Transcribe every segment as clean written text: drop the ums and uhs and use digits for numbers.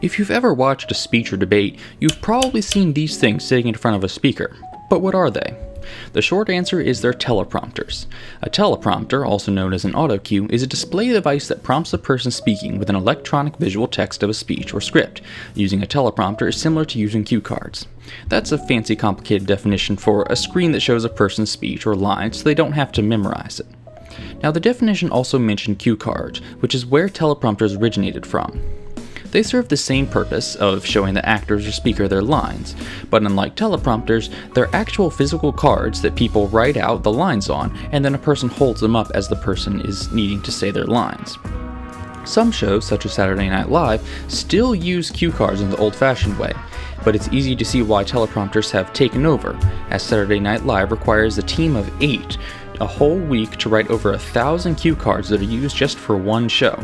If you've ever watched a speech or debate, you've probably seen these things sitting in front of a speaker. But what are they? The short answer is they're teleprompters. A teleprompter, also known as an auto cue, is a display device that prompts the person speaking with an electronic visual text of a speech or script. Using a teleprompter is similar to using cue cards. That's a fancy, complicated definition for a screen that shows a person's speech or line so they don't have to memorize it. Now, the definition also mentioned cue cards, which is where teleprompters originated from. They serve the same purpose of showing the actors or speaker their lines, but unlike teleprompters, they're actual physical cards that people write out the lines on, and then a person holds them up as the person is needing to say their lines. Some shows, such as Saturday Night Live, still use cue cards in the old-fashioned way, but it's easy to see why teleprompters have taken over, as Saturday Night Live requires a team of 8 a whole week to write over 1,000 cue cards that are used just for one show.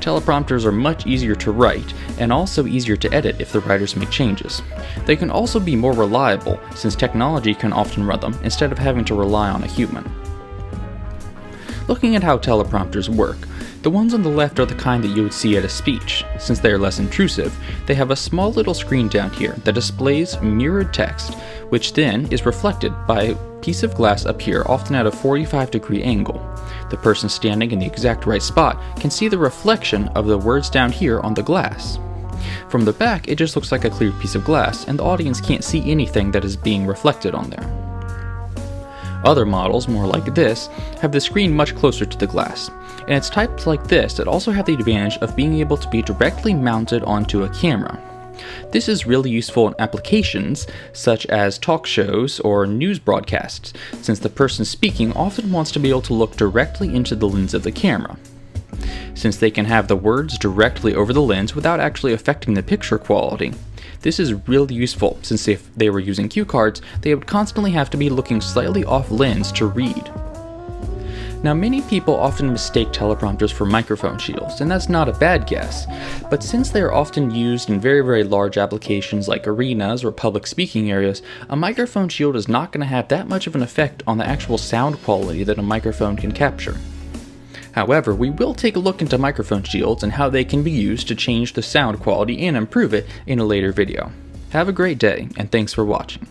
Teleprompters are much easier to write, and also easier to edit if the writers make changes. They can also be more reliable, since technology can often run them instead of having to rely on a human. Looking at how teleprompters work, the ones on the left are the kind that you would see at a speech. Since they are less intrusive, they have a small little screen down here that displays mirrored text, which then is reflected by a piece of glass up here, often at a 45-degree angle. The person standing in the exact right spot can see the reflection of the words down here on the glass. From the back, it just looks like a clear piece of glass, and the audience can't see anything that is being reflected on there. Other models, more like this, have the screen much closer to the glass, and it's types like this that also have the advantage of being able to be directly mounted onto a camera. This is really useful in applications such as talk shows or news broadcasts, since the person speaking often wants to be able to look directly into the lens of the camera. Since they can have the words directly over the lens without actually affecting the picture quality, this is really useful, since if they were using cue cards, they would constantly have to be looking slightly off lens to read. Now, many people often mistake teleprompters for microphone shields, and that's not a bad guess, but since they are often used in very large applications like arenas or public speaking areas, a microphone shield is not going to have that much of an effect on the actual sound quality that a microphone can capture. However, we will take a look into microphone shields and how they can be used to change the sound quality and improve it in a later video. Have a great day, and thanks for watching.